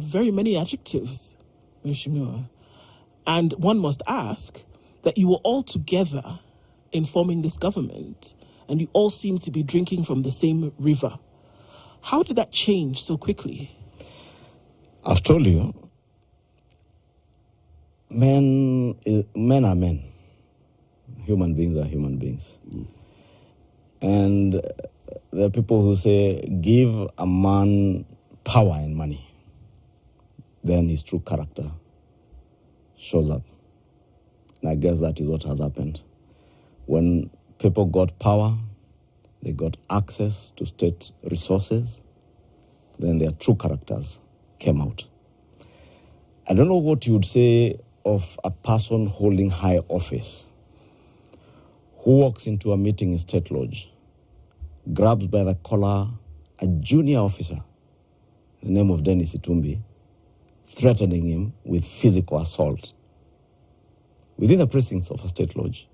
very many adjectives, Mheshimiwa. And one must ask that you were all together in forming this government, and you all seem to be drinking from the same river. How did that change so quickly? I've told you, men are men. Human beings are human beings. And there are people who say, give a man power and money, then his true character shows up. And I guess that is what has happened. When people got power, they got access to state resources, then their true characters came out. I don't know what you would say of a person holding high office who walks into a meeting in State Lodge, grabs by the collar a junior officer, the name of Dennis Itumbi, threatening him with physical assault within the precincts of a State Lodge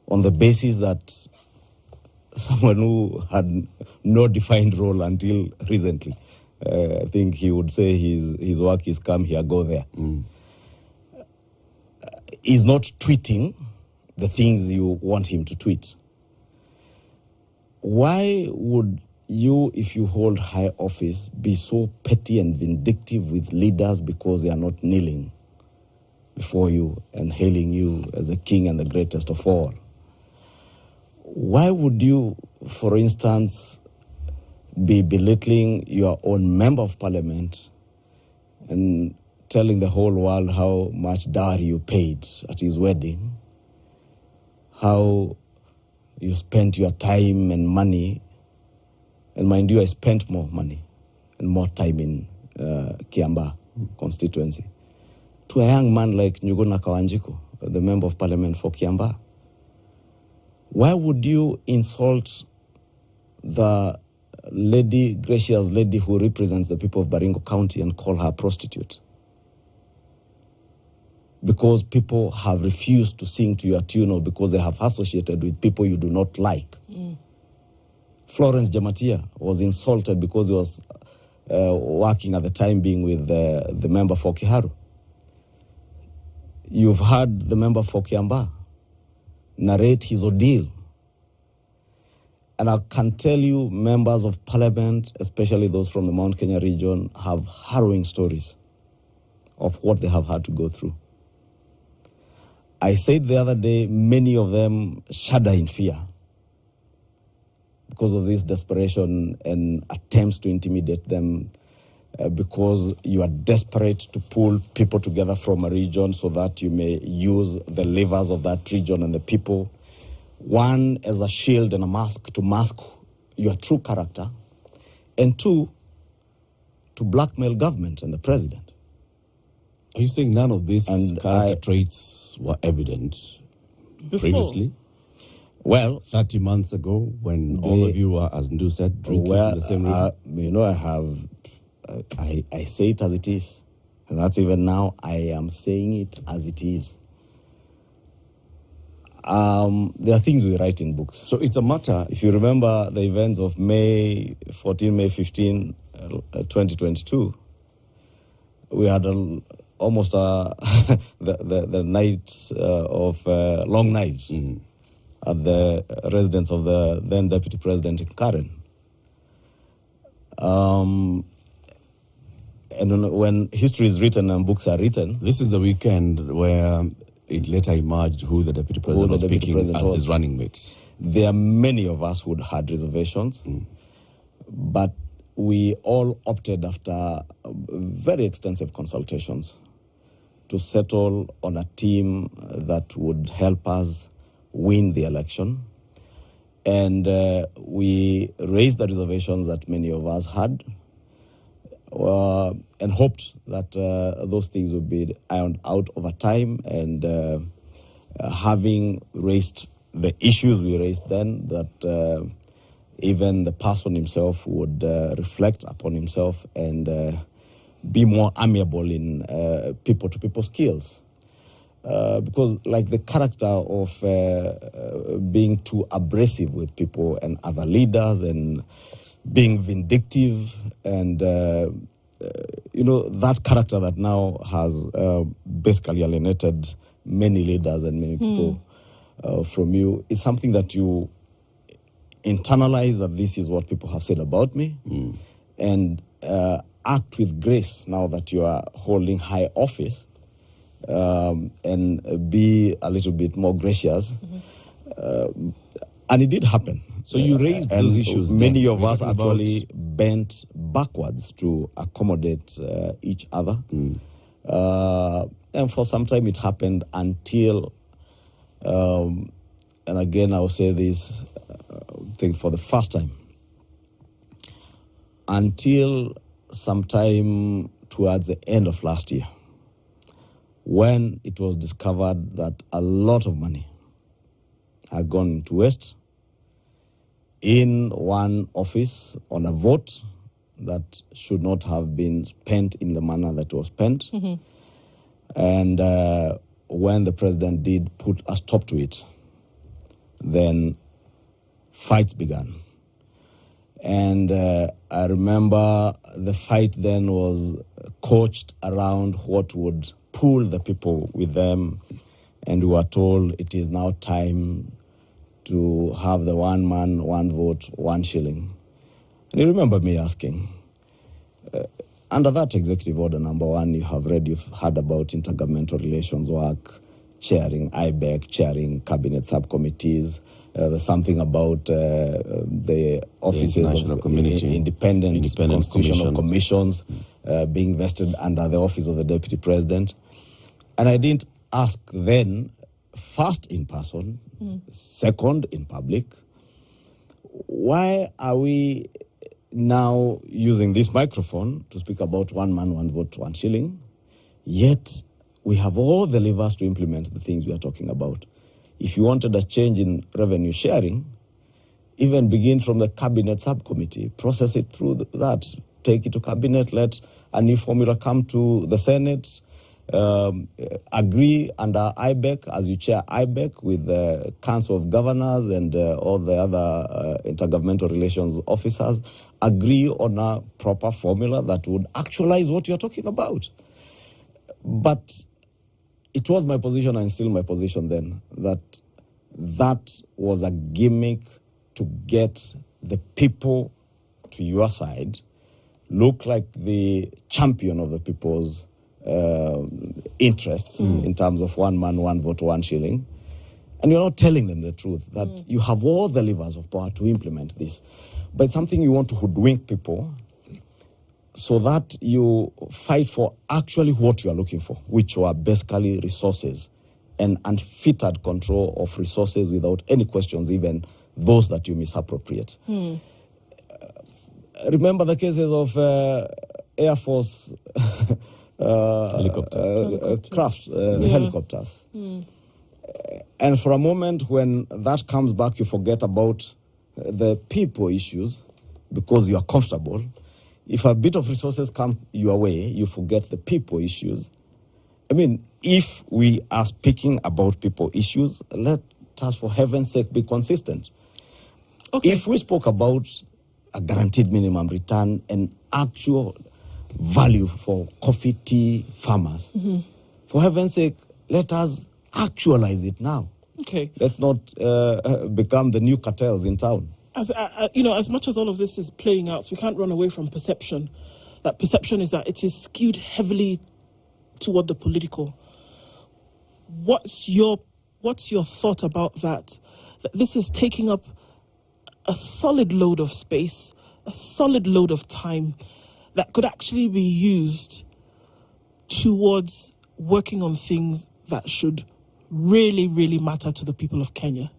on the basis that someone who had no defined role until recently, I think he would say his work is come here, go there, is not tweeting the things you want him to tweet. Why would you, if you hold high office, be so petty and vindictive with leaders because they are not kneeling before you and hailing you as the king and the greatest of all? Why would you, for instance, be belittling your own member of parliament and telling the whole world how much dowry you paid at his wedding, how you spent your time and money, and mind you, I spent more money and more time in Kiambaa constituency, to a young man like Njuguna Kawanjiko, the member of parliament for Kiambaa? Why would you insult the lady, gracious lady who represents the people of Baringo County and call her a prostitute? Because people have refused to sing to your tune or because they have associated with people you do not like. Florence Jamatia was insulted because he was working at the time being with the member for Kiharu. You've heard the member for Kiambaa narrate his ordeal. And I can tell you, members of parliament, especially those from the Mount Kenya region, have harrowing stories of what they have had to go through. I said the other day, many of them shudder in fear because of this desperation and attempts to intimidate them, because you are desperate to pull people together from a region so that you may use the levers of that region and the people, one, as a shield and a mask to mask your true character, and two, to blackmail government and the president. Are you saying none of these character traits were evident previously? Well, 30 months ago, when all of you were, as Ndu said, drinking from the same river? You know, I say it as it is. And that's even now, I am saying it as it is. There are things we write in books. So it's a matter. If you remember the events of May 15, 2022, we had almost the night of long nights at the residence of the then Deputy President in Karen. And when history is written and books are written... This is the weekend where it later emerged who the Deputy President was picking as his running mates. There are many of us who had reservations, but we all opted after very extensive consultations to settle on a team that would help us win the election. And we raised the reservations that many of us had, and hoped that those things would be ironed out over time. And having raised the issues we raised then, that even the person himself would reflect upon himself and be more amiable in people-to-people skills. Because like the character of being too abrasive with people and other leaders and being vindictive and that character that now has basically alienated many leaders and many people from you is something that you internalize, that this is what people have said about me, and act with grace now that you are holding high office, and be a little bit more gracious. And it did happen. So you raised those issues. Many of us actually bent backwards to accommodate each other. And for some time it happened until, and again I'll say this thing for the first time, until sometime towards the end of last year, when it was discovered that a lot of money had gone into waste in one office on a vote that should not have been spent in the manner that was spent. And when the president did put a stop to it, then fights began. And I remember the fight then was coached around what would pull the people with them. And we were told it is now time to have the one man, one vote, 1 shilling. And you remember me asking, under that executive order number 1, you've heard about intergovernmental relations work, chairing IBEC, chairing cabinet subcommittees. There's something about the offices of independent constitutional commissions being vested under the office of the deputy president. And I didn't ask then, first in person, second in public, why are we now using this microphone to speak about 1 man, 1 vote, 1 shilling, yet we have all the levers to implement the things we are talking about? If you wanted a change in revenue sharing, even begin from the cabinet subcommittee, process it through that, take it to cabinet, let a new formula come to the Senate, agree under IBEC, as you chair IBEC, with the Council of Governors and all the other intergovernmental relations officers, agree on a proper formula that would actualize what you're talking about. But it was my position, and still my position then, that was a gimmick to get the people to your side, look like the champion of the people's interests in terms of 1 man, 1 vote, 1 shilling. And you're not telling them the truth, that you have all the levers of power to implement this. But it's something you want to hoodwink people so that you fight for actually what you are looking for, which are basically resources and unfettered control of resources without any questions, even those that you misappropriate. Remember the cases of Air Force helicopters. And for a moment, when that comes back, you forget about the people issues because you are comfortable. If a bit of resources come your way, you forget the people issues. I mean, if we are speaking about people issues, let us, for heaven's sake, be consistent. Okay. If we spoke about a guaranteed minimum return and actual value for coffee, tea farmers, for heaven's sake, let us actualize it now. Okay. Let's not become the new cartels in town. As much as all of this is playing out, we can't run away from perception. That perception is that it is skewed heavily toward the political. What's your thought about that? That this is taking up a solid load of space, a solid load of time that could actually be used towards working on things that should really, really matter to the people of Kenya?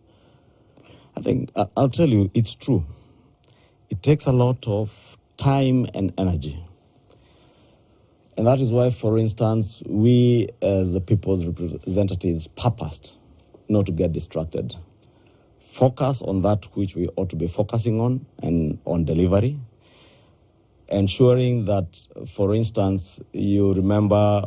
I think, I'll tell you, it's true. It takes a lot of time and energy. And that is why, for instance, we as the people's representatives purposed not to get distracted. Focus on that which we ought to be focusing on and on delivery. Ensuring that, for instance, you remember,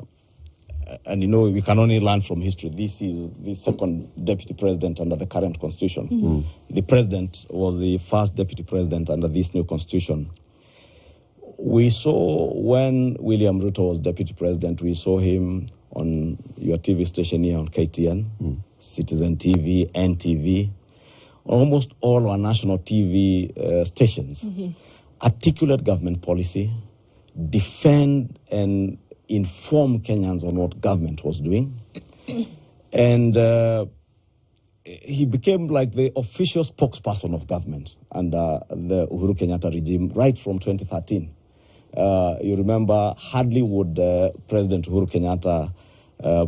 and we can only learn from history. This is the second deputy president under the current constitution. The president was the first deputy president under this new constitution. We saw when William Ruto was deputy president, we saw him on your TV station here on KTN, Citizen TV, NTV, almost all our national TV stations. Articulate government policy, defend and inform Kenyans on what government was doing. And he became like the official spokesperson of government under the Uhuru Kenyatta regime right from 2013. You remember, hardly would President Uhuru Kenyatta,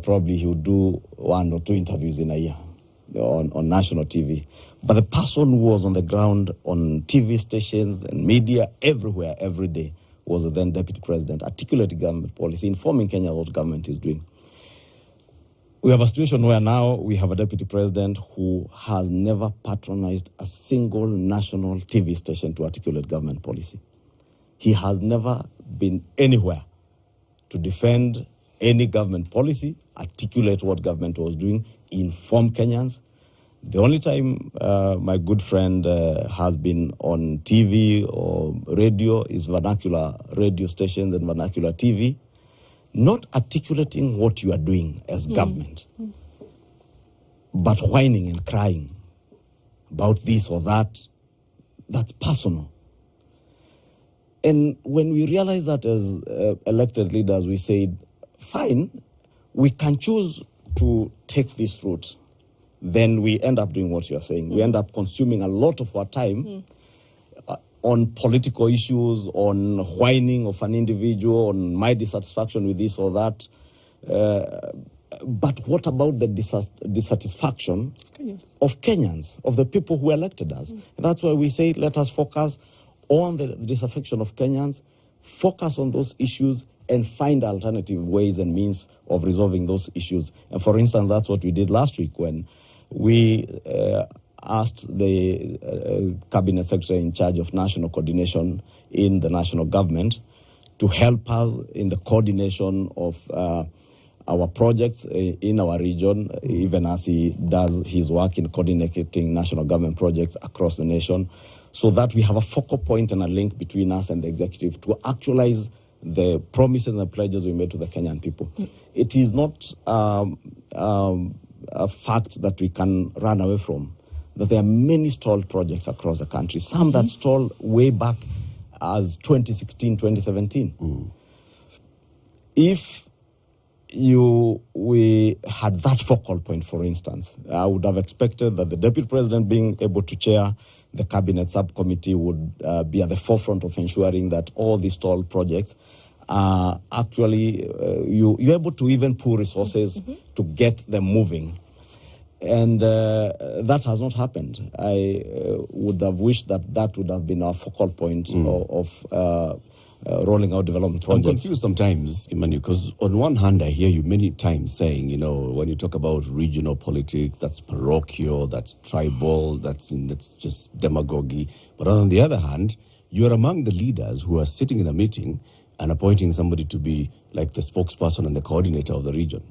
probably he would do 1 or 2 interviews in a year on national TV. But the person who was on the ground on TV stations and media everywhere, every day, was the then deputy president, articulating government policy, informing Kenya what government is doing. We have a situation where now we have a deputy president who has never patronized a single national TV station to articulate government policy. He has never been anywhere to defend any government policy, articulate what government was doing, inform Kenyans. The only time my good friend has been on TV or radio is vernacular radio stations and vernacular TV, not articulating what you are doing as government, but whining and crying about this or that. That's personal. And when we realized that as elected leaders, we said, fine, we can choose to take this route. Then we end up doing what you're saying. We end up consuming a lot of our time on political issues, on whining of an individual, on my dissatisfaction with this or that. But what about the dissatisfaction of Kenyans, of the people who elected us? And that's why we say, let us focus on the disaffection of Kenyans, focus on those issues, and find alternative ways and means of resolving those issues. And for instance, that's what we did last week when we asked the cabinet secretary in charge of national coordination in the national government to help us in the coordination of our projects in our region, even as he does his work in coordinating national government projects across the nation, so that we have a focal point and a link between us and the executive to actualize the promises and the pledges we made to the Kenyan people. It is not a fact that we can run away from, that there are many stalled projects across the country, some that stalled way back as 2016, 2017. If we had that focal point, for instance, I would have expected that the deputy president being able to chair the cabinet subcommittee would be at the forefront of ensuring that all these stalled projects are actually, you're able to even pool resources to get them moving. And that has not happened. I would have wished that that would have been our focal point of rolling out development projects. I'm confused sometimes, Kimani, because on one hand, I hear you many times saying, when you talk about regional politics, that's parochial, that's tribal, that's just demagogy. But on the other hand, you're among the leaders who are sitting in a meeting and appointing somebody to be like the spokesperson and the coordinator of the region.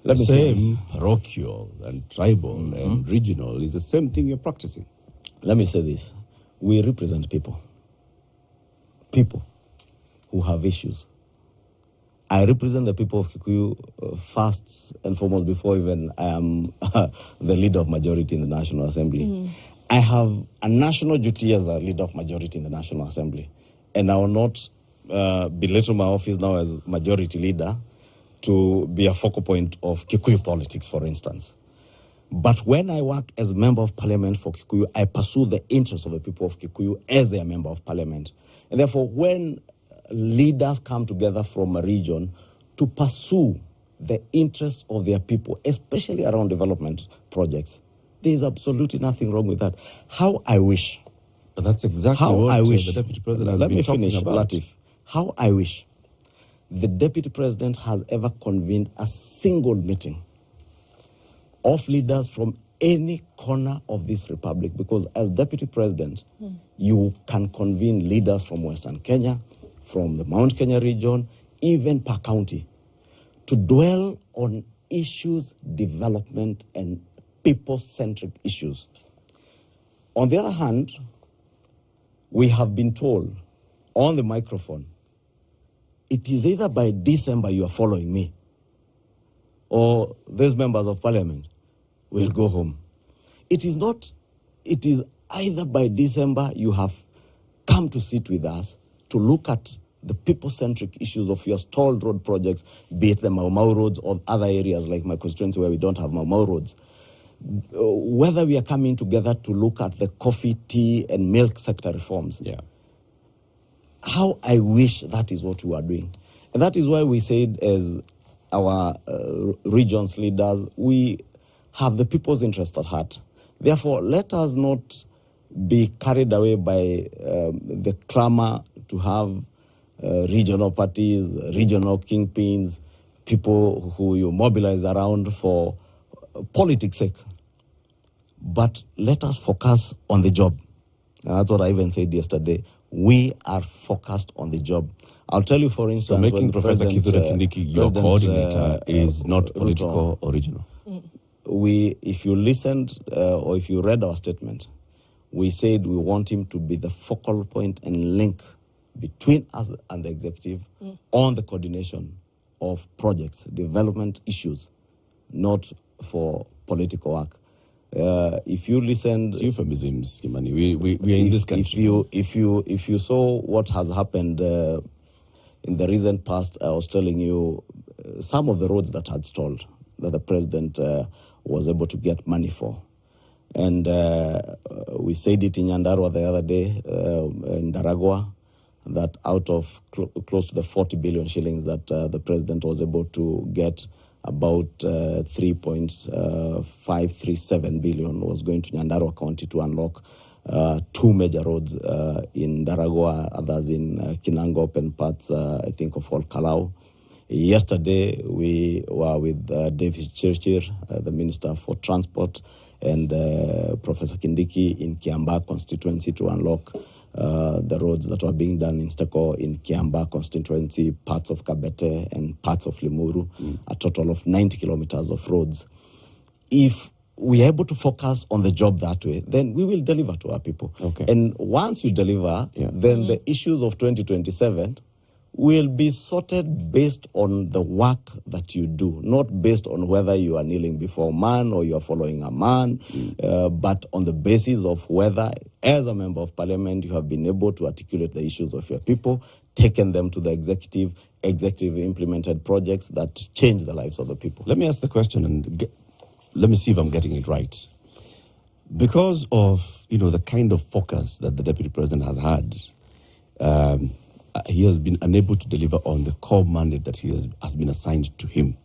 The same parochial and tribal and regional is the same thing you're practicing. Let me say this. We represent people. People who have issues. I represent the people of Kikuyu first and foremost before even I am the leader of Majority in the National Assembly. I have a national duty as a leader of Majority in the National Assembly. And I will not belittle my office now as Majority leader to be a focal point of Kikuyu politics, for instance. But when I work as member of parliament for Kikuyu, I pursue the interests of the people of Kikuyu as their member of parliament. And therefore, when leaders come together from a region to pursue the interests of their people, especially around development projects, there is absolutely nothing wrong with that. How I wish. But that's exactly what the deputy president has been talking about. Latif. How I wish the deputy president has ever convened a single meeting of leaders from any corner of this republic, because as deputy president, you can convene leaders from Western Kenya, from the Mount Kenya region, even per county, to dwell on issues, development, and people-centric issues. On the other hand, we have been told on the microphone, it is either by December you are following me, or these members of parliament will go home. It is not, it is either by December you have come to sit with us to look at the people-centric issues of your stalled road projects, be it the Mau Mau roads or other areas like my constituency where we don't have Mau Mau roads. Whether we are coming together to look at the coffee, tea, and milk sector reforms. Yeah. How I wish that is what we are doing. And that is why we said, as our region's leaders, we have the people's interest at heart. Therefore, let us not be carried away by the clamor to have regional parties, regional kingpins, people who you mobilize around for politics' sake. But let us focus on the job. And that's what I even said yesterday. We are focused on the job. I'll tell you, for instance, so making when Professor Kithure Kindiki your coordinator is not political or regional. If you listened or if you read our statement, we said we want him to be the focal point and link between us and the executive on the coordination of projects, development issues, not for political work. If you listened, it's euphemisms, Kimani. We are in this country. If you saw what has happened in the recent past, I was telling you some of the roads that had stalled that the president was able to get money for, and we said it in Nyandarua the other day, in Daragwa, that out of close to the 40 billion shillings that the president was able to get, about 3.537 billion was going to Nyandarua County to unlock two major roads in Daragwa, others in Kinangop and parts, I think, of Ol Kalau. Yesterday, we were with David Chirchir, the Minister for Transport, and Professor Kindiki in Kiambaa constituency to unlock the roads that were being done in Steko in Kiambaa constituency, parts of Kabete and parts of Limuru, a total of 90 kilometers of roads. If we are able to focus on the job that way, then we will deliver to our people. Okay. And once you deliver, then the issues of 2027 will be sorted based on the work that you do, not based on whether you are kneeling before a man or you are following a man, but on the basis of whether, as a member of parliament, you have been able to articulate the issues of your people, taken them to the executive implemented projects that change the lives of the people. Let me ask the question and let me see if I'm getting it right. Because of, the kind of focus that the Deputy President has had, he has been unable to deliver on the core mandate that has been assigned to him.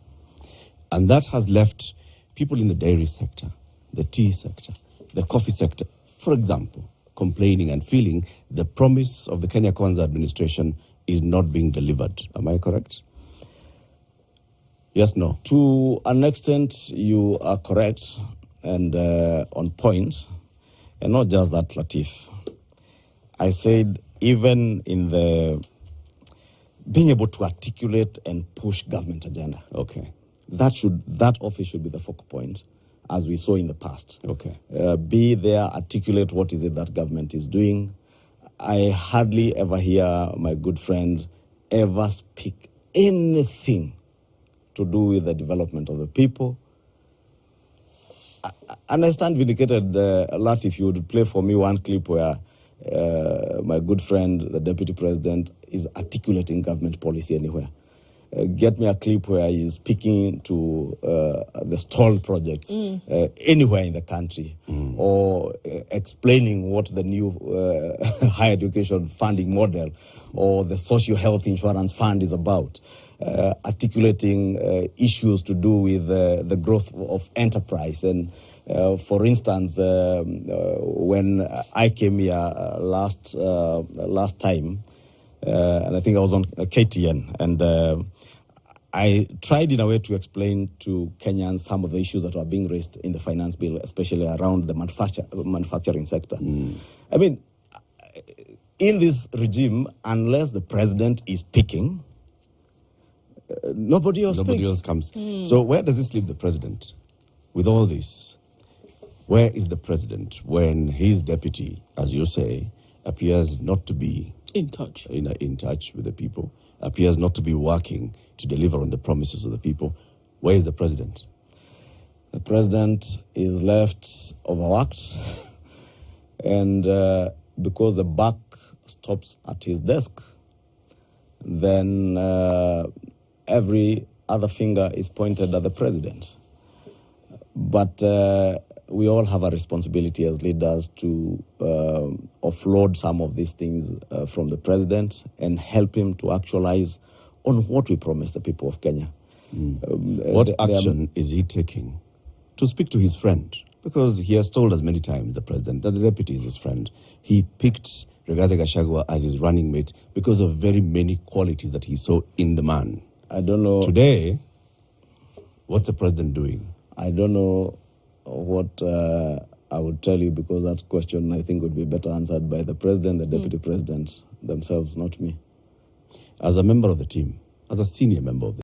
And that has left people in the dairy sector, the tea sector, the coffee sector, for example, complaining and feeling the promise of the Kenya Kwanza administration is not being delivered. Am I correct? Yes, no? To an extent, you are correct and on point. And not just that, Latif. I said, even in the being able to articulate and push government agenda. Okay. That office should be the focal point, as we saw in the past. Okay. Be there, articulate what is it that government is doing. I hardly ever hear my good friend ever speak anything to do with the development of the people. And I stand vindicated, Lat, if you would play for me one clip where my good friend, the Deputy President, is articulating government policy anywhere. Get me a clip where he is speaking to the stalled projects anywhere in the country, or explaining what the new higher education funding model or the social health insurance fund is about, articulating issues to do with the growth of enterprise. And for instance, when I came here last time, and I think I was on KTN, and I tried in a way to explain to Kenyans some of the issues that were being raised in the finance bill, especially around the manufacturing sector. I mean, in this regime, unless the president is speaking, nobody else comes. So where does this leave the president with all this? Where is the president when his deputy, as you say, appears not to be in touch. In touch with the people, appears not to be working to deliver on the promises of the people. Where is the president? The president is left overworked, and because the buck stops at his desk, then every other finger is pointed at the president. But we all have a responsibility as leaders to offload some of these things from the president and help him to actualize on what we promised the people of Kenya. What action is he taking to speak to his friend? Because he has told us many times, the president, that the deputy is his friend. He picked Rigathi Gachagua as his running mate because of very many qualities that he saw in the man. I don't know. Today, what's the president doing? I don't know what I would tell you, because that question, I think, would be better answered by the president, the deputy president themselves, not me. As a member of the team, as a senior member of the